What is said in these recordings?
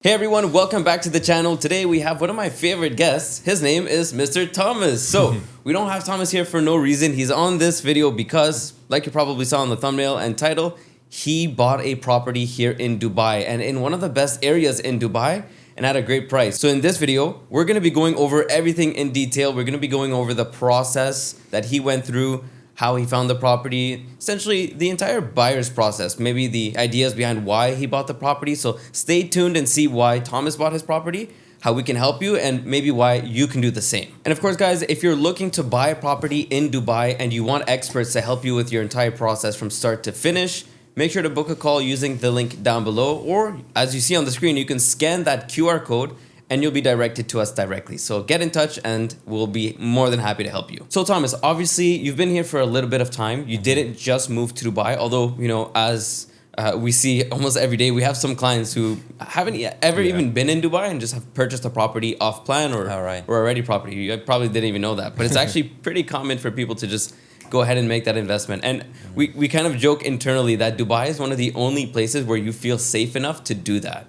Hey everyone, welcome back to the channel. Today we have one of my favorite guests. His name is Mr. Tuomas. So we don't have Tuomas here for no reason. He's on this video because, like you probably saw in the thumbnail and title, he bought a property here in Dubai and in one of the best areas in Dubai and at a great price. So in this video, we're going to be going over everything in detail. We're going to be going over the process that he went through, how he found the property, essentially the entire buyer's process, maybe the ideas behind why he bought the property. So stay tuned and see why Tuomas bought his property, how we can help you, and maybe why you can do the same. And of course, guys, if you're looking to buy a property in Dubai and you want experts to help you with your entire process from start to finish, make sure to book a call using the link down below, or as you see on the screen, you can scan that QR code and you'll be directed to us directly. So get in touch and we'll be more than happy to help you. So Tuomas, obviously you've been here for a little bit of time. You didn't just move to Dubai, although, you know, as we see almost every day, we have some clients who haven't ever even been in Dubai and just have purchased a property off plan or already property. You probably didn't even know that, but it's actually pretty common for people to just go ahead and make that investment. And we kind of joke internally that Dubai is one of the only places where you feel safe enough to do that.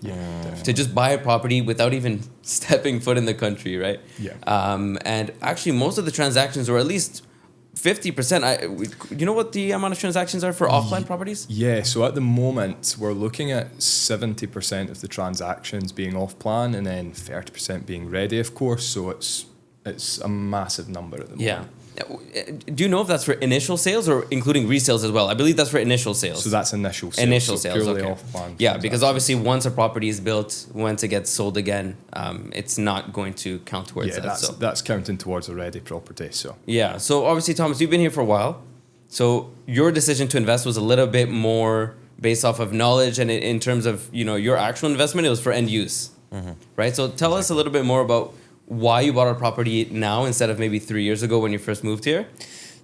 To just buy a property without even stepping foot in the country, right? And actually most of the transactions, or at least 50%, you know what the amount of transactions are for off-plan properties? Yeah, so at the moment we're looking at 70% of the transactions being off-plan and then 30% being ready, of course. So it's a massive number at the moment. Do you know if that's for initial sales or including resales as well? I believe that's for initial sales. So that's initial sales. Initial sales, purely okay. off-plan. Yeah, because obviously once a property is built, once it gets sold again, it's not going to count towards that. That's counting towards a ready property. So yeah, so obviously Tuomas, you've been here for a while. So your decision to invest was a little bit more based off of knowledge, and in terms of, you know, your actual investment, it was for end use, right? So tell us a little bit more about why you bought a property now instead of maybe 3 years ago when you first moved here.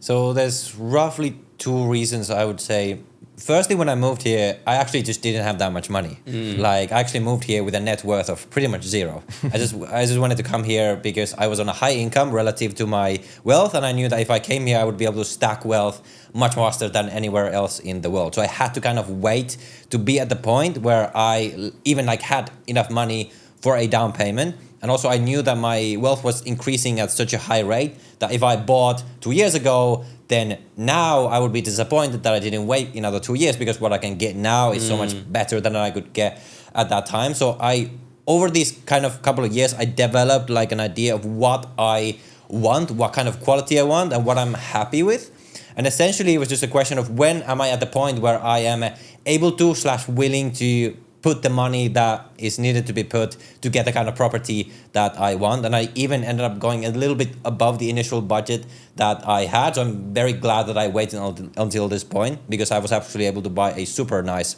So there's roughly two reasons, I would say. Firstly, when I moved here, I actually just didn't have that much money. Like, I actually moved here with a net worth of pretty much zero. I just wanted to come here because I was on a high income relative to my wealth, and I knew that if I came here, I would be able to stack wealth much faster than anywhere else in the world. So I had to kind of wait to be at the point where I even like had enough money for a down payment. And also I knew that my wealth was increasing at such a high rate that if I bought 2 years ago, then now I would be disappointed that I didn't wait another 2 years, because what I can get now is so much better than I could get at that time. So over these kind of couple of years, I developed like an idea of what I want, what kind of quality I want, and what I'm happy with. And essentially it was just a question of when am I at the point where I am able to / willing to put the money that is needed to be put to get the kind of property that I want. And I even ended up going a little bit above the initial budget that I had. So I'm very glad that I waited until this point, because I was actually able to buy a super nice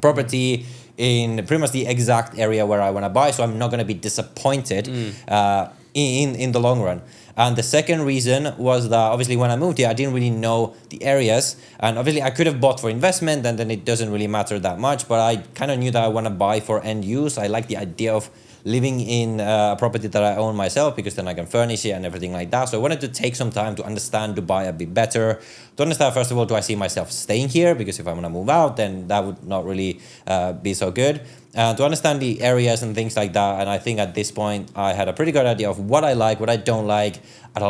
property in pretty much the exact area where I want to buy. So I'm not going to be disappointed in the long run. And the second reason was that obviously when I moved here, I didn't really know the areas. And obviously I could have bought for investment and then it doesn't really matter that much. But I kind of knew that I want to buy for end use. I like the idea of living in a property that I own myself, because then I can furnish it and everything like that. So I wanted to take some time to understand Dubai a bit better. To understand, first of all, do I see myself staying here? Because if I'm going to move out, then that would not really be so good. To understand the areas and things like that. And I think at this point, I had a pretty good idea of what I like, what I don't like. I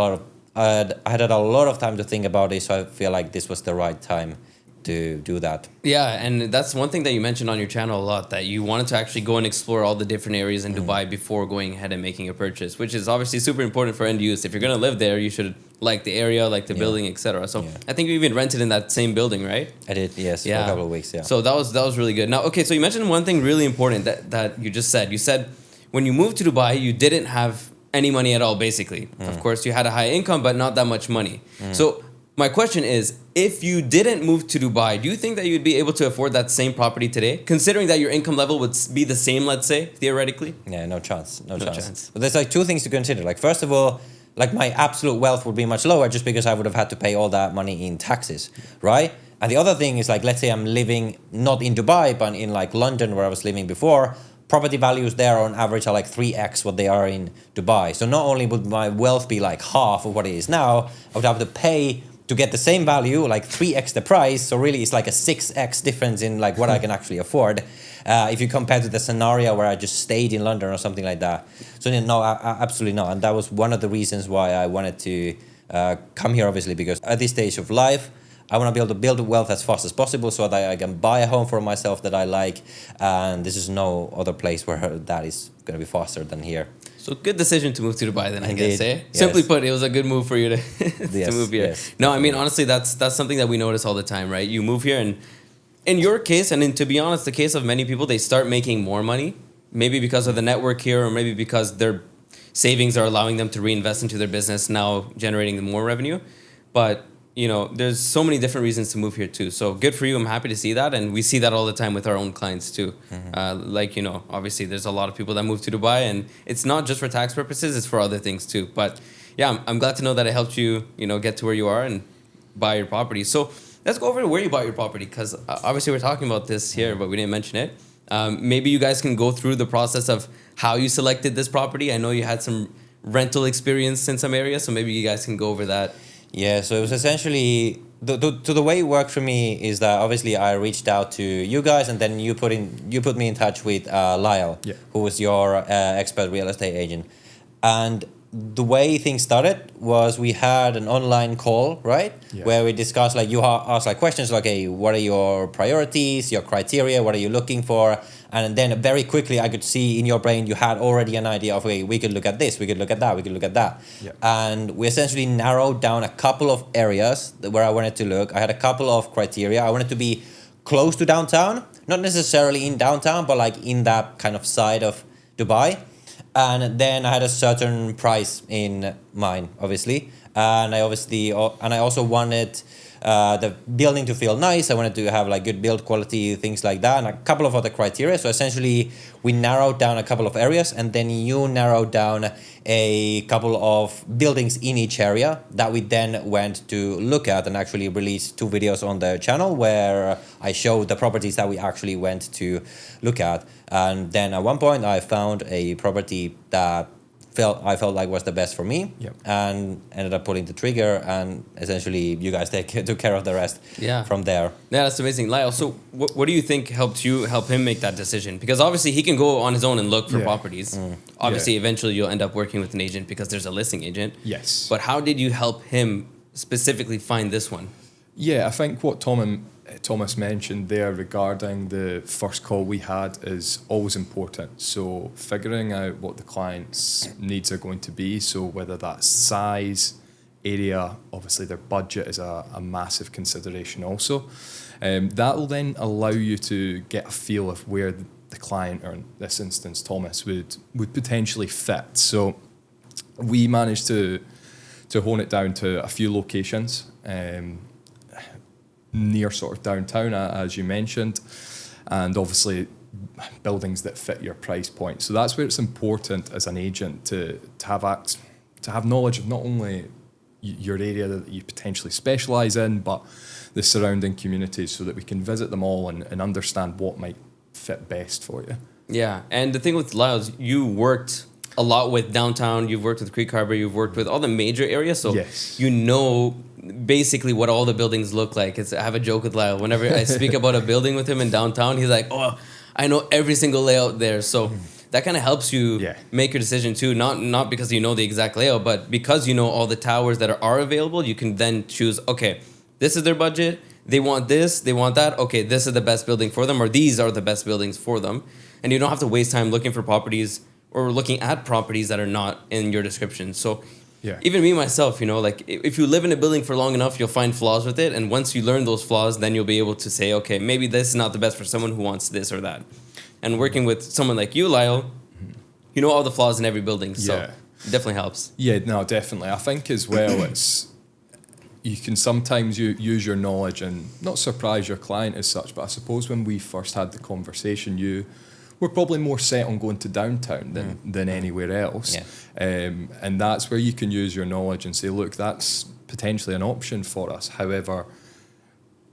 had a lot of time to think about it, so I feel like this was the right time to do that. Yeah, and that's one thing that you mentioned on your channel a lot, that you wanted to actually go and explore all the different areas in Dubai before going ahead and making a purchase, which is obviously super important for end use. If you're going to live there, you should like the area, like the building, etc. So I think you even rented in that same building, right? I did, yes, for a couple of weeks, So that was really good. Now, okay, so you mentioned one thing really important that you just said. You said when you moved to Dubai, you didn't have any money at all, basically. Of course, you had a high income, but not that much money. So my question is, if you didn't move to Dubai, do you think that you'd be able to afford that same property today, considering that your income level would be the same, let's say, theoretically? Yeah, no chance. But there's like two things to consider. Like, first of all, like my absolute wealth would be much lower just because I would have had to pay all that money in taxes, right? And the other thing is, like, let's say I'm living not in Dubai, but in like London where I was living before. Property values there on average are like 3x what they are in Dubai. So not only would my wealth be like half of what it is now, I would have to pay to get the same value, like 3x the price. So really it's like a 6x difference in like what I can actually afford. if you compare to the scenario where I just stayed in London or something like that. So no, absolutely not. And that was one of the reasons why I wanted to come here, obviously, because at this stage of life, I want to be able to build wealth as fast as possible so that I can buy a home for myself that I like. And this is no other place where that is going to be faster than here. So good decision to move to Dubai then, Indeed. I guess, eh? Yes. Simply put, it was a good move for you to, Yes, to move here. yes. No, I mean, honestly, that's something that we notice all the time, right? You move here and in your case, and to be honest, the case of many people, they start making more money, maybe because of the network here or maybe because their savings are allowing them to reinvest into their business, now generating more revenue. But you know, there's so many different reasons to move here too. So good for you. I'm happy to see that. And we see that all the time with our own clients too. Like, you know, obviously there's a lot of people that move to Dubai and it's not just for tax purposes, it's for other things too. But yeah, I'm glad to know that it helped you, you know, get to where you are and buy your property. So let's go over to where you bought your property because obviously we're talking about this here, but we didn't mention it. Maybe you guys can go through the process of how you selected this property. I know you had some rental experience in some areas, so maybe you guys can go over that. Yeah, so it was essentially the way it worked for me is that obviously I reached out to you guys and then you put me in touch with Lyall, who was your expert real estate agent. And the way things started was we had an online call, right? Yeah. Where we discussed, like, you asked like questions like, hey, what are your priorities, your criteria, what are you looking for? And then very quickly I could see in your brain you had already an idea of, okay, we could look at this, we could look at that, we could look at that. Yeah. And we essentially narrowed down a couple of areas where I wanted to look. I had a couple of criteria. I wanted to be close to downtown, not necessarily in downtown, but like in that kind of side of Dubai. And then I had a certain price in mind, obviously. And I also wanted the building to feel nice. I wanted to have like good build quality, things like that, and a couple of other criteria. So essentially, we narrowed down a couple of areas, and then you narrowed down a couple of buildings in each area that we then went to look at and actually released 2 videos on the channel where I showed the properties that we actually went to look at. And then at one point, I found a property that I felt like was the best for me, and ended up pulling the trigger, and essentially you guys took care of the rest from there. Yeah, that's amazing. Lyall, so what do you think helped help him make that decision? Because obviously he can go on his own and look for properties. Obviously, eventually you'll end up working with an agent because there's a listing agent. Yes. But how did you help him specifically find this one? Yeah, I think what Tuomas mentioned there regarding the first call we had is always important. So figuring out what the client's needs are going to be, so whether that's size, area, obviously their budget is a massive consideration also. That will then allow you to get a feel of where the client, or in this instance Tuomas, would potentially fit. So we managed to hone it down to a few locations, near sort of downtown, as you mentioned, and obviously buildings that fit your price point. So that's where it's important as an agent to have knowledge of not only your area that you potentially specialise in, but the surrounding communities, so that we can visit them all and understand what might fit best for you. Yeah, and the thing with Lyall is you worked a lot with downtown, you've worked with Creek Harbour, you've worked with all the major areas, so you know basically what all the buildings look like. I have a joke with Lyall. Whenever I speak about a building with him in downtown, he's like, oh, I know every single layout there. So that kind of helps you make your decision too, not because you know the exact layout, but because you know all the towers that are available, you can then choose, okay, this is their budget, they want this, they want that, okay, this is the best building for them, or these are the best buildings for them. And you don't have to waste time looking for properties or looking at properties that are not in your description. So even me, myself, you know, like if you live in a building for long enough, you'll find flaws with it. And once you learn those flaws, then you'll be able to say, okay, maybe this is not the best for someone who wants this or that. And working with someone like you, Lyall, you know all the flaws in every building. So it definitely helps. Yeah, no, definitely. I think as well, you can sometimes use your knowledge and not surprise your client as such. But I suppose when we first had the conversation, we're probably more set on going to downtown than anywhere else. And that's where you can use your knowledge and say, look, that's potentially an option for us. However,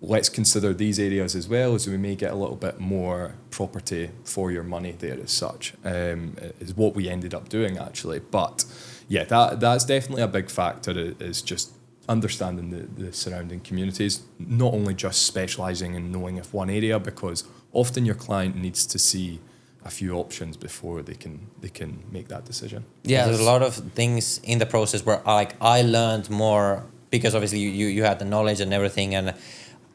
let's consider these areas as well, as we may get a little bit more property for your money there as such, is what we ended up doing actually. But yeah, that's definitely a big factor, is just understanding the surrounding communities, not only just specialising in knowing of one area, because often your client needs to see a few options before they can make that decision. Yeah, there's a lot of things in the process where like I learned more because obviously you had the knowledge and everything, and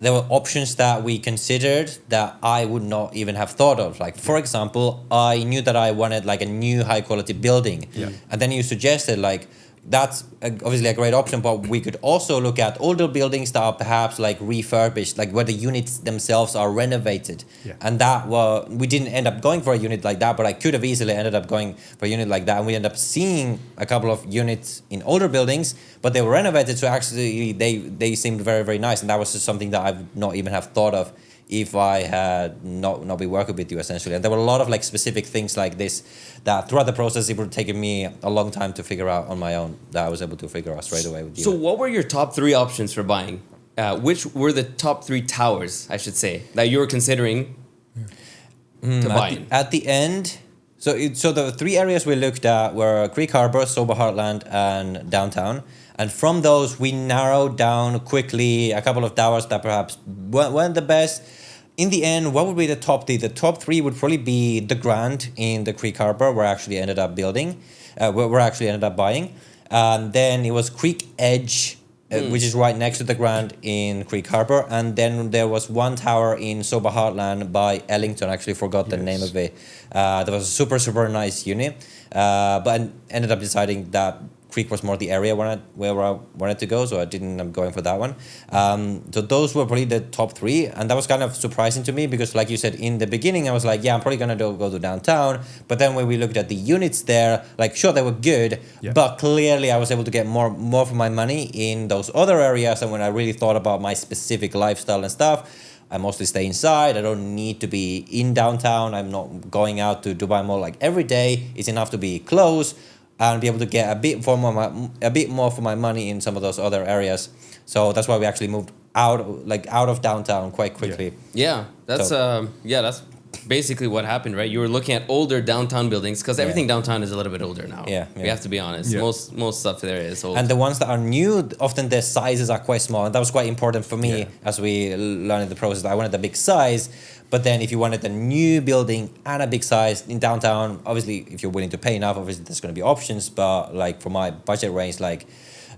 there were options that we considered that I would not even have thought of. Like, for example, I knew that I wanted like a new high quality building. Yeah. And then you suggested like, that's obviously a great option, but we could also look at older buildings that are perhaps like refurbished, like where the units themselves are renovated. Yeah. And that, well, we didn't end up going for a unit like that, but I could have easily ended up going for a unit like that. And we ended up seeing a couple of units in older buildings, but they were renovated. So actually they seemed very, very nice. And that was just something that I would not even have thought of if I had not been working with you, essentially. And there were a lot of like specific things like this that throughout the process, it would have taken me a long time to figure out on my own, that I was able to figure out straight away with you. So what were your top 3 options for buying? Which were the top 3 towers, I should say, that you were considering to buy? At the end, so the 3 areas we looked at were Creek Harbour, Sober Heartland, and downtown. And from those, we narrowed down quickly a couple of towers that perhaps weren't the best. In the end, what would be the top 3? The top 3 would probably be the Grand in the Creek Harbour, where I actually ended up building, where I actually ended up buying. Then it was Creek Edge, which is right next to the Grand in Creek Harbour. And then there was one tower in Sober Heartland by Ellington. I actually forgot the name of it. That was a super, super nice unit. But I ended up deciding that Creek was more the area where I wanted to go, so I didn't end up going for that one. So those were probably the top 3, and that was kind of surprising to me because, like you said in the beginning, I was like, yeah, I'm probably gonna go to downtown. But then when we looked at the units there, like sure they were good, but clearly I was able to get more for my money in those other areas. And when I really thought about my specific lifestyle and stuff, I mostly stay inside. I don't need to be in downtown. I'm not going out to Dubai Mall like every day. It's enough to be close and be able to get a bit more for my money in some of those other areas. So that's why we actually moved out of downtown quite quickly. Yeah, that's basically what happened, right? You were looking at older downtown buildings because everything downtown is a little bit older now. Yeah. We have to be honest. Yeah. Most stuff there is old. And the ones that are new, often their sizes are quite small, and that was quite important for me as we learned in the process. I wanted a big size. But then if you wanted a new building and a big size in downtown, obviously, if you're willing to pay enough, obviously there's going to be options. But like for my budget range, like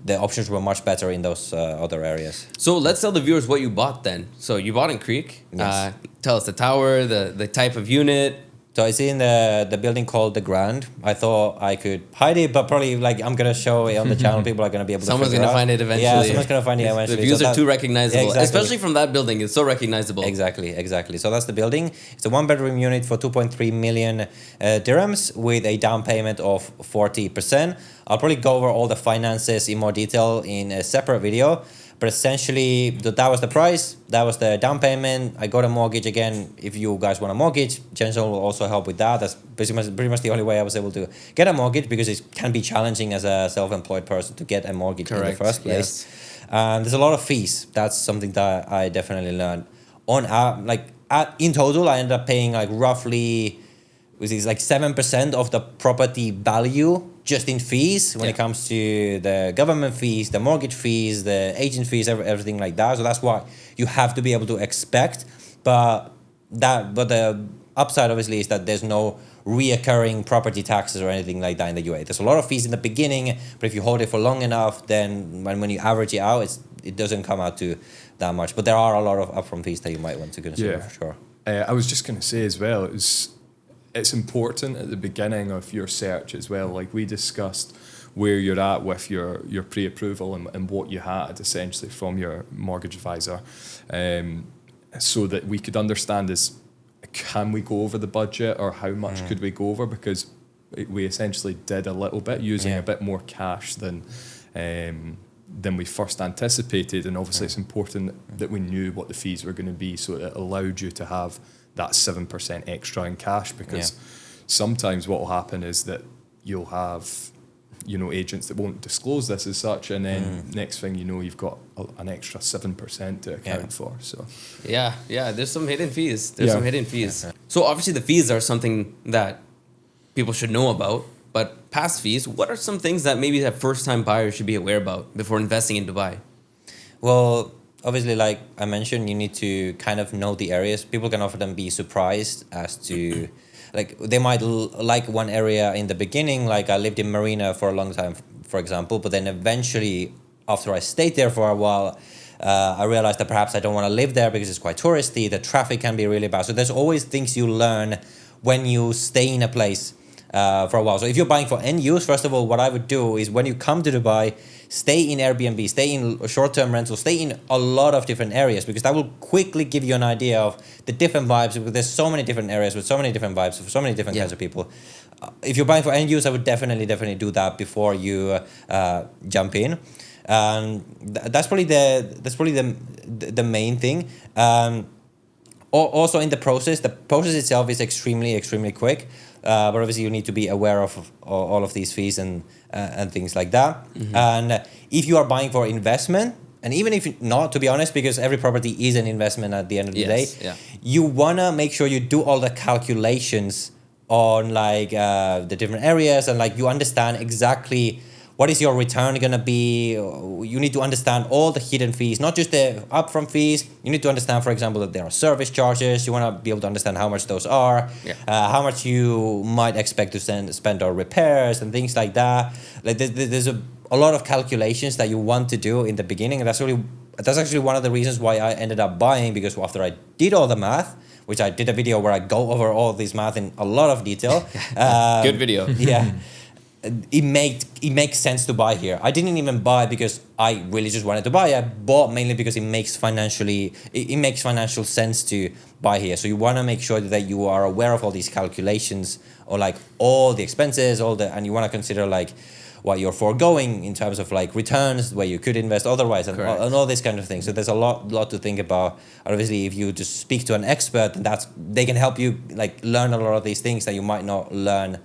the options were much better in those other areas. So let's tell the viewers what you bought then. So you bought in Creek. Yes. Tell us the tower, the type of unit. So it's in the building called the Grand. I thought I could hide it, but probably like I'm gonna show it on the channel. People are gonna be able to. Someone's gonna find it eventually. Yeah, someone's gonna find it eventually. The views are too recognizable, exactly. especially from that building. It's so recognizable. Exactly. So that's the building. It's a 1-bedroom unit for 2.3 million dirhams with a down payment of 40%. I'll probably go over all the finances in more detail in a separate video. But essentially, that was the price. That was the down payment. I got a mortgage again. If you guys want a mortgage, GenZone will also help with that. That's pretty much the only way I was able to get a mortgage because it can be challenging as a self-employed person to get a mortgage in the first place. Yes. There's a lot of fees. That's something that I definitely learned. In total, I ended up paying like roughly, which is like 7% of the property value just in fees when it comes to the government fees, the mortgage fees, the agent fees, everything like that. So that's what you have to be able to expect. But the upside obviously is that there's no reoccurring property taxes or anything like that in the UAE. There's a lot of fees in the beginning, but if you hold it for long enough, then when you average it out, it doesn't come out to that much. But there are a lot of upfront fees that you might want to consider for sure. I was just going to say as well, it's important at the beginning of your search as well. Like we discussed where you're at with your pre-approval and what you had essentially from your mortgage advisor, so that we could understand can we go over the budget or how much could we go over, because we essentially did a little bit using a bit more cash than we first anticipated, and obviously it's important that we knew what the fees were going to be, so it allowed you to have that 7% extra in cash, because sometimes what will happen is that you'll have agents that won't disclose this as such, and then next thing you know, you've got an extra 7% to account for. So there's some hidden fees. So obviously the fees are something that people should know about, but past fees, what are some things that maybe that first time buyers should be aware about before investing in Dubai? Well, obviously, like I mentioned, you need to kind of know the areas. People can often be surprised as to, like, they might like one area in the beginning. Like, I lived in Marina for a long time, for example, but then eventually, after I stayed there for a while, I realized that perhaps I don't want to live there because it's quite touristy. The traffic can be really bad. So there's always things you learn when you stay in a place for a while. So if you're buying for end use, first of all, what I would do is when you come to Dubai, stay in Airbnb, stay in short-term rental, stay in a lot of different areas, because that will quickly give you an idea of the different vibes. Because there's so many different areas with so many different vibes for so many different kinds of people. If you're buying for end use, I would definitely do that before you jump in. That's probably the main thing. Also in the process itself is extremely quick. But obviously you need to be aware of all of these fees and things like that. Mm-hmm. And if you are buying for investment, and even if not, to be honest, because every property is an investment at the end of the day, you wanna make sure you do all the calculations on like the different areas, and like you understand exactly what is your return going to be. You need to understand all the hidden fees, not just the upfront fees. You need to understand, for example, that there are service charges. You want to be able to understand how much those are, how much you might expect to spend on repairs and things like that. Like there's a lot of calculations that you want to do in the beginning, and that's actually one of the reasons why I ended up buying, because after I did all the math, which I did a video where I go over all this math in a lot of detail. Good video. Yeah. It makes sense to buy here. I didn't even buy because I really just wanted to buy. I bought mainly because it makes financial sense to buy here. So you want to make sure that you are aware of all these calculations, or like all the expenses, and you want to consider like what you're foregoing in terms of like returns, where you could invest otherwise, and all this kind of thing. So there's a lot to think about. Obviously, if you just speak to an expert, they can help you like learn a lot of these things that you might not learn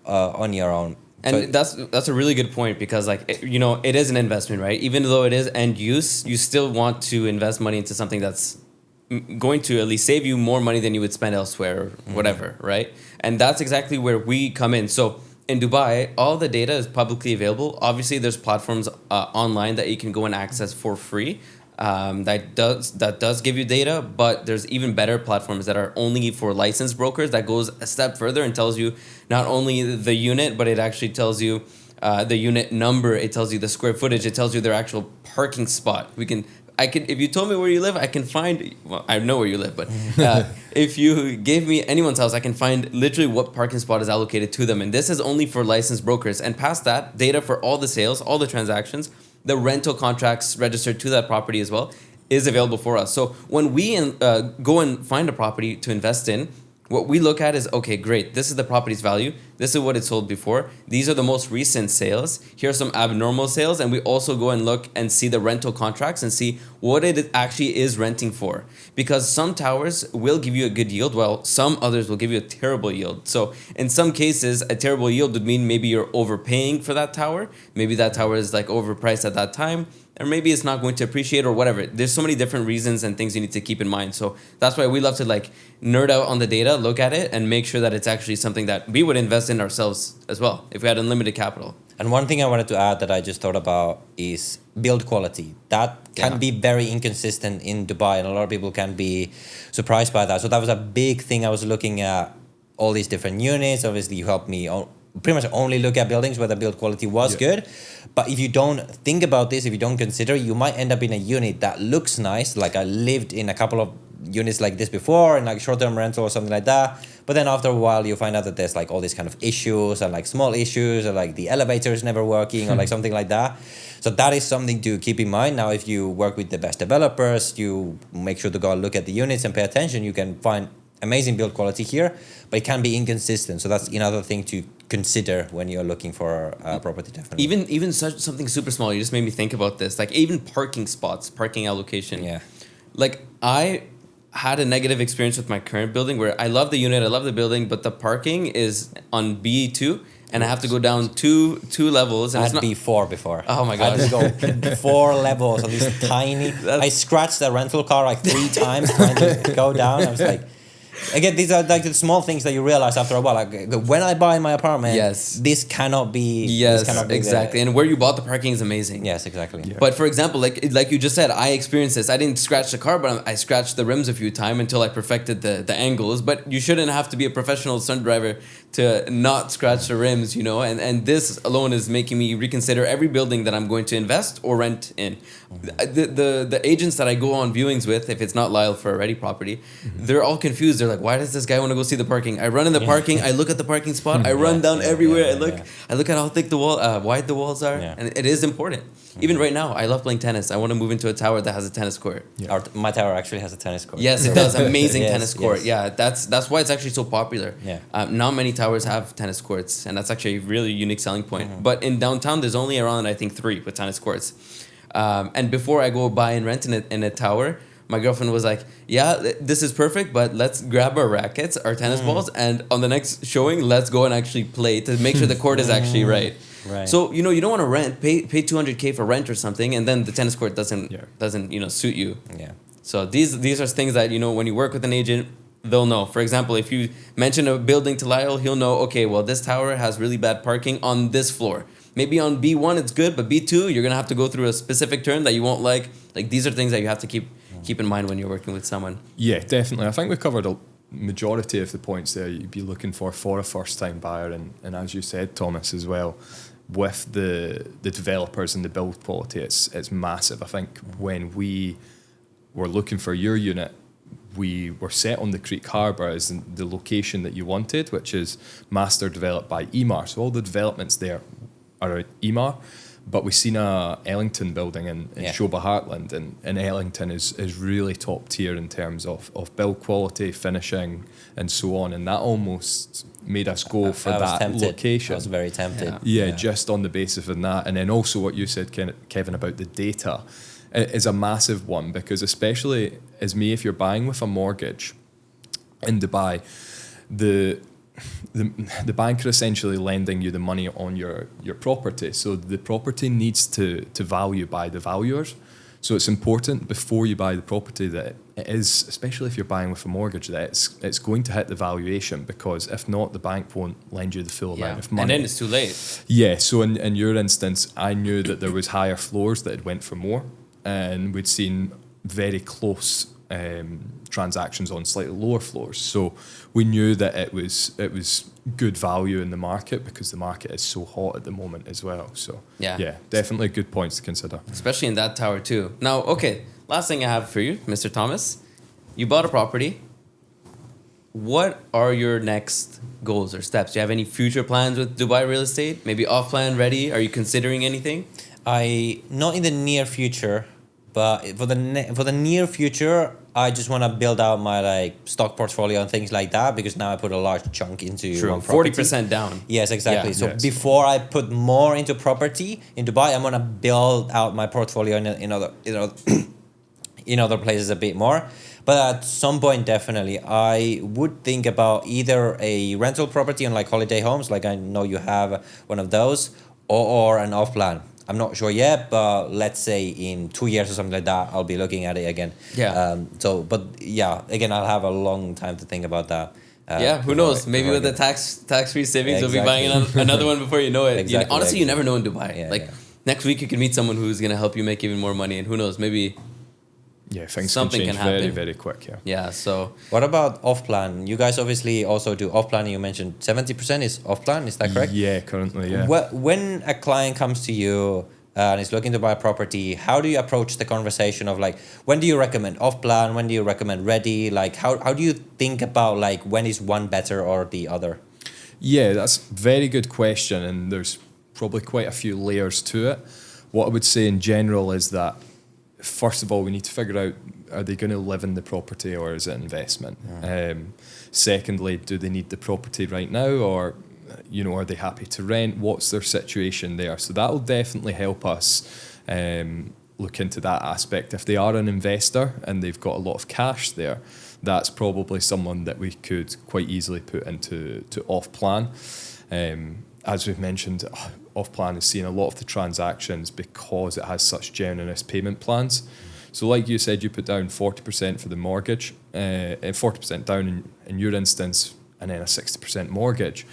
on your own. And that's a really good point, because like it is an investment, right? Even though it is end use, you still want to invest money into something that's going to at least save you more money than you would spend elsewhere, or whatever, right? And that's exactly where we come in. So in Dubai, all the data is publicly available. Obviously, there's platforms online that you can go and access for free. That does give you data, but there's even better platforms that are only for licensed brokers, that goes a step further and tells you not only the unit, but it actually tells you the unit number, it tells you the square footage, it tells you their actual parking spot. If you told me where you live, I can find, well, I know where you live, but if you gave me anyone's house, I can find literally what parking spot is allocated to them. And this is only for licensed brokers. And past that, data for all the sales, all the transactions, the rental contracts registered to that property as well is available for us. So when we go and find a property to invest in, what we look at is, okay, great, this is the property's value. This is what it sold before. These are the most recent sales. Here are some abnormal sales. And we also go and look and see the rental contracts and see what it actually is renting for. Because some towers will give you a good yield, while some others will give you a terrible yield. So in some cases, a terrible yield would mean maybe you're overpaying for that tower. Maybe that tower is like overpriced at that time. Or maybe it's not going to appreciate, or whatever. There's so many different reasons and things you need to keep in mind. So that's why we love to like nerd out on the data, look at it, and make sure that it's actually something that we would invest in ourselves as well if we had unlimited capital. And one thing I wanted to add that I just thought about is build quality. That can be very inconsistent in Dubai, and a lot of people can be surprised by that. So that was a big thing. I was looking at all these different units. Obviously, you helped me pretty much only look at buildings where the build quality was good. But if you don't think about this, if you don't consider, you might end up in a unit that looks nice. Like I lived in a couple of units like this before, in like short-term rental or something like that. But then after a while, you find out that there's like all these kind of issues, and like small issues, or like the elevator is never working, or like something like that. So that is something to keep in mind. Now, if you work with the best developers, you make sure to go and look at the units and pay attention. You can find amazing build quality here, but it can be inconsistent. So that's another thing to consider when you're looking for a property. Definitely. Even something super small. You just made me think about this. Like even parking spots, parking allocation. Yeah. Like I had a negative experience with my current building where I love the unit, I love the building, but the parking is on B2, and I have to go down two levels. And I had B4 before. Oh my god! I had to go 4 levels on these tiny. I scratched the rental car like 3 times trying to go down. I was like, Again, these are like the small things that you realize after a while. Like when I buy my apartment, Yes. this cannot be. Yes, this cannot be exactly. And where you bought the parking is amazing. Yes, exactly. Yeah. But for example, like you just said, I experienced this. I didn't scratch the car, but I scratched the rims a few times until I perfected the angles. But you shouldn't have to be a professional stunt driver to not scratch the rims, you know. And this alone is making me reconsider every building that I'm going to invest or rent in. The agents that I go on viewings with, if it's not Lyall for a ready property, they're all confused. They're like, why does this guy want to go see the parking? I run in the parking, I look at the parking spot, I run down everywhere, I look at how thick the wall, wide the walls are, and it is important. Even right now, I love playing tennis. I want to move into a tower that has a tennis court. Yeah. My tower actually has a tennis court. Yes, it does. Amazing Yes, tennis court. yes. Yeah, that's why it's actually so popular. Yeah. Not many towers have tennis courts, and that's actually a really unique selling point. But in downtown, there's only around, I think, 3 with tennis courts. And before I go buy and rent in a tower, my girlfriend was like, yeah, this is perfect, but let's grab our rackets, our tennis balls, and on the next showing, let's go and actually play to make sure the court is actually right. Right. So, you don't want to pay $200K for rent or something, and then the tennis court doesn't suit you. Yeah. So these are things that, when you work with an agent, they'll know. For example, if you mention a building to Lyall, he'll know, okay, well, this tower has really bad parking on this floor. Maybe on B1 it's good, but B2 you're going to have to go through a specific turn that you won't like. Like, these are things that you have to keep in mind when you're working with someone. Yeah, definitely. I think we covered a majority of the points there you'd be looking for a first-time buyer. And as you said, Thomas, as well, with the developers and the build quality, it's massive. I think when we were looking for your unit, we were set on the Creek Harbour as the location that you wanted, which is master developed by Emaar. So all the developments there are at Emaar, but we've seen a Ellington building in Shoba Heartland, and Ellington is really top tier in terms of build quality, finishing, and so on. And that almost made us go for that location. I was very tempted. Yeah, just on the basis of that. And then also what you said, Kevin, about the data is a massive one, because especially as me, if you're buying with a mortgage in Dubai, the bank are essentially lending you the money on your property. So the property needs to value by the valuers. So it's important before you buy the property that it is, especially if you're buying with a mortgage, that it's going to hit the valuation, because if not, the bank won't lend you the full amount of money. And then it's too late. Yeah, so in your instance, I knew that there was higher floors that it went for more, and we'd seen very close transactions on slightly lower floors. So we knew that it was good value in the market, because the market is so hot at the moment as well. So yeah, definitely good points to consider. Especially in that tower too. Now, okay, last thing I have for you, Mr. Thomas. You bought a property. What are your next goals or steps? Do you have any future plans with Dubai real estate? Maybe off plan, ready? Are you considering anything? Not in the near future, but for the near future, I just want to build out my stock portfolio and things like that, because now I put a large chunk into one property. 40% down. Yes, exactly. Yeah. So before I put more into property in Dubai, I'm gonna build out my portfolio in other places a bit more. But at some point, definitely, I would think about either a rental property on holiday homes, like I know you have one of those, or an off plan. I'm not sure yet, but let's say in 2 years or something like that, I'll be looking at it again. Yeah. Again, I'll have a long time to think about that. Who knows? Maybe with the tax-free savings, you'll be buying another one before you know it. Honestly, you never know in Dubai. Next week, you can meet someone who's going to help you make even more money, and who knows, maybe things something can change happen very, very quick. Yeah, so... What about off-plan? You guys obviously also do off-plan. You mentioned 70% is off-plan. Is that correct? Yeah, currently, yeah. When a client comes to you and is looking to buy a property, how do you approach the conversation of when do you recommend off-plan? When do you recommend ready? How do you think about when is one better or the other? Yeah, that's a very good question, and there's probably quite a few layers to it. What I would say in general is that, first of all, we need to figure out, are they going to live in the property or is it investment? Secondly, do they need the property right now, or are they happy to rent? What's their situation there? So that'll definitely help us look into that aspect. If they are an investor and they've got a lot of cash there, that's probably someone that we could quite easily put into off-plan. As we've mentioned, off-plan is seeing a lot of the transactions because it has such generous payment plans. So like you said, you put down 40% for the mortgage, 40% down in your instance, and then a 60% mortgage.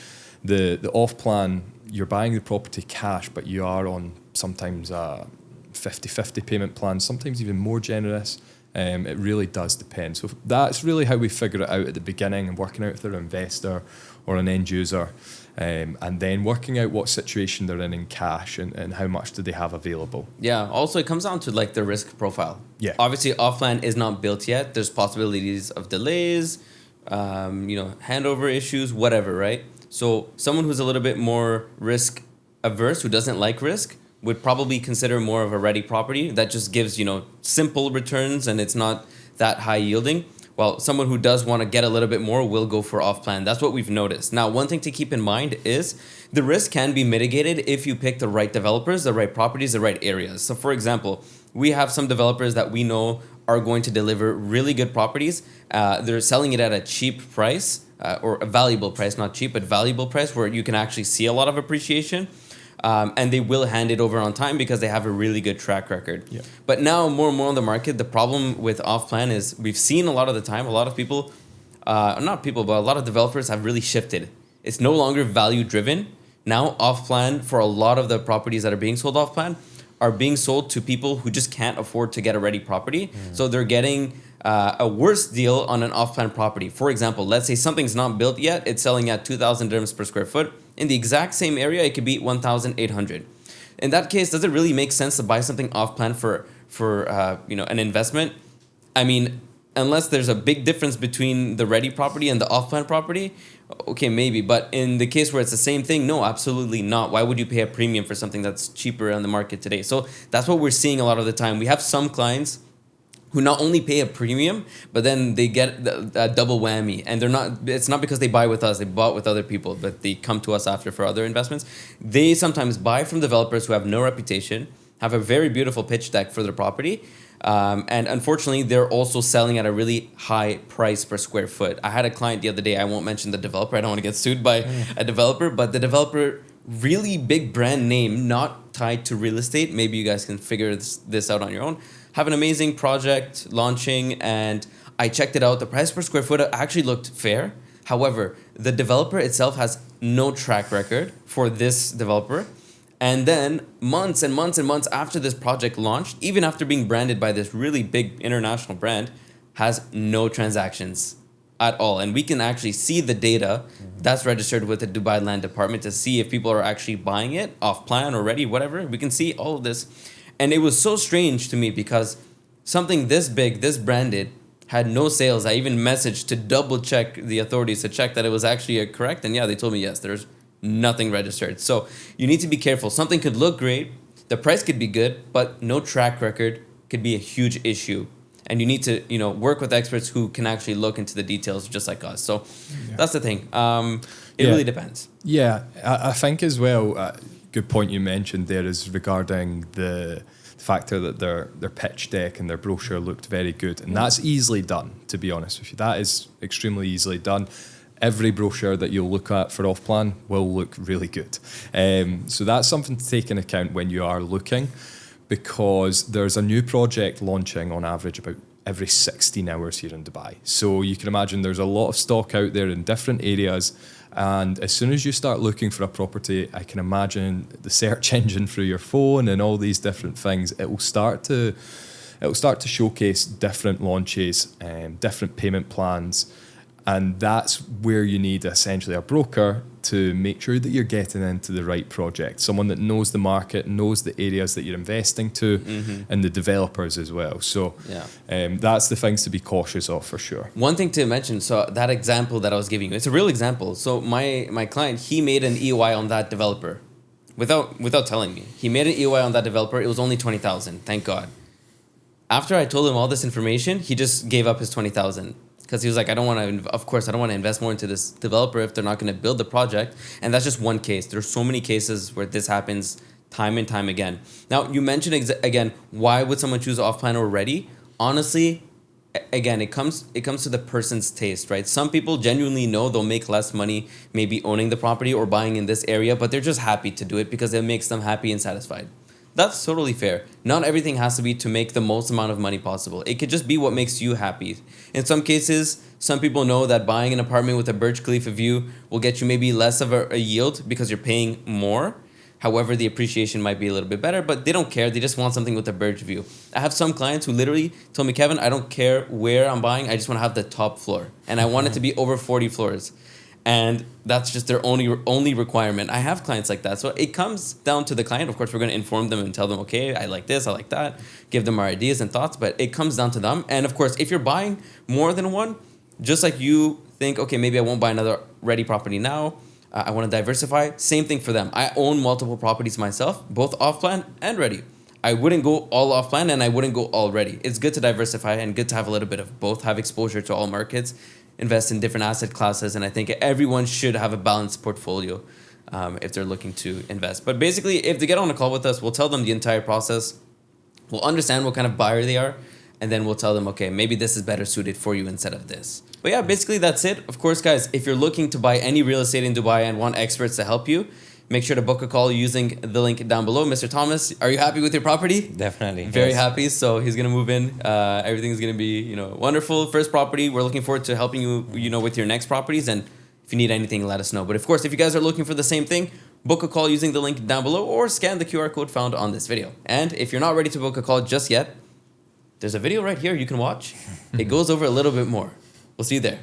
The off plan, you're buying the property cash, but you are on sometimes a 50-50 payment plan, sometimes even more generous. It really does depend. So that's really how we figure it out at the beginning, and working out if they're an investor or an end user, and then working out what situation they're in cash and how much do they have available. Yeah. Also, it comes down to like the risk profile. Yeah. Obviously, off plan is not built yet. There's possibilities of delays, handover issues, whatever, right? So someone who's a little bit more risk averse, who doesn't like risk, would probably consider more of a ready property that just gives, simple returns and it's not that high yielding. While someone who does want to get a little bit more will go for off plan. That's what we've noticed. Now, one thing to keep in mind is the risk can be mitigated if you pick the right developers, the right properties, the right areas. So for example, we have some developers that we know are going to deliver really good properties. They're selling it at a cheap price, or a valuable price, not cheap, but valuable price, where you can actually see a lot of appreciation. And they will hand it over on time because they have a really good track record. Yeah. But now more and more on the market, the problem with off-plan is we've seen a lot of the time, a lot of people, not people, but a lot of developers have really shifted. It's no longer value-driven. Now off-plan, for a lot of the properties that are being sold off-plan, are being sold to people who just can't afford to get a ready property. So they're getting a worse deal on an off-plan property. For example, let's say something's not built yet. It's selling at 2,000 dirhams per square foot. In the exact same area, it could be 1,800. In that case, does it really make sense to buy something off-plan for an investment? I mean, unless there's a big difference between the ready property and the off-plan property, okay, maybe. But in the case where it's the same thing, no, absolutely not. Why would you pay a premium for something that's cheaper on the market today? So that's what we're seeing a lot of the time. We have some clients who not only pay a premium, but then they get a double whammy. And it's not because they buy with us, they bought with other people, but they come to us after for other investments. They sometimes buy from developers who have no reputation, have a very beautiful pitch deck for their property, and unfortunately, they're also selling at a really high price per square foot. I had a client the other day, I won't mention the developer, I don't want to get sued by a developer, but the developer, really big brand name, not tied to real estate. Maybe you guys can figure this out on your own. Have an amazing project launching, and I checked it out. The price per square foot actually looked fair. However, the developer itself has no track record for this developer. And then months and months and months after this project launched, even after being branded by this really big international brand, has no transactions at all. And we can actually see the data that's registered with the Dubai Land Department to see if people are actually buying it off plan or ready, whatever. We can see all of this. And it was so strange to me because something this big, this branded, had no sales. I even messaged to double check the authorities to check that it was actually correct. And yeah, they told me, yes, there's nothing registered. So you need to be careful. Something could look great. The price could be good, but no track record could be a huge issue. And you need to, work with experts who can actually look into the details just like us. So that's the thing. It really depends. Yeah, I think as well, good point you mentioned there is regarding the factor that their pitch deck and their brochure looked very good. And that's easily done, to be honest with you. That is extremely easily done. Every brochure that you'll look at for off-plan will look really good. So that's something to take into account when you are looking, because there's a new project launching on average about every 16 hours here in Dubai. So you can imagine there's a lot of stock out there in different areas. And as soon as you start looking for a property, I can imagine the search engine through your phone and all these different things, it will start to showcase different launches, different payment plans. And that's where you need essentially a broker to make sure that you're getting into the right project. Someone that knows the market, knows the areas that you're investing to, and the developers as well. So that's the things to be cautious of for sure. One thing to mention, so that example that I was giving you, it's a real example. So my client, he made an EOI on that developer without telling me. He made an EOI on that developer. It was only 20,000, thank God. After I told him all this information, he just gave up his 20,000. Because he was like, I don't want to invest more into this developer if they're not going to build the project. And that's just one case. There's so many cases where this happens time and time again. Now, you mentioned again, why would someone choose off-plan or ready? Honestly, again, it comes to the person's taste, right? Some people genuinely know they'll make less money maybe owning the property or buying in this area, but they're just happy to do it because it makes them happy and satisfied. That's totally fair. Not everything has to be to make the most amount of money possible. It could just be what makes you happy. In some cases, some people know that buying an apartment with a Burj Khalifa view will get you maybe less of a yield because you're paying more. However, the appreciation might be a little bit better, but they don't care. They just want something with a Burj view. I have some clients who literally told me, Kevin, I don't care where I'm buying. I just want to have the top floor. And I want it to be over 40 floors. And that's just their only requirement. I have clients like that. So it comes down to the client. Of course, we're going to inform them and tell them, okay, I like this, I like that. Give them our ideas and thoughts, but it comes down to them. And of course, if you're buying more than one, just like you think, okay, maybe I won't buy another ready property now. I want to diversify. Same thing for them. I own multiple properties myself, both off plan and ready. I wouldn't go all off plan and I wouldn't go all ready. It's good to diversify and good to have a little bit of both, have exposure to all markets, invest in different asset classes. And I think everyone should have a balanced portfolio if they're looking to invest. But basically, if they get on a call with us, we'll tell them the entire process. We'll understand what kind of buyer they are. And then we'll tell them, okay, maybe this is better suited for you instead of this. But yeah, basically that's it. Of course, guys, if you're looking to buy any real estate in Dubai and want experts to help you, make sure to book a call using the link down below. Mr. Thomas, are you happy with your property? Definitely. Very happy. So he's going to move in. Everything's going to be, wonderful. First property. We're looking forward to helping you, with your next properties. And if you need anything, let us know. But of course, if you guys are looking for the same thing, book a call using the link down below or scan the QR code found on this video. And if you're not ready to book a call just yet, there's a video right here you can watch. It goes over a little bit more. We'll see you there.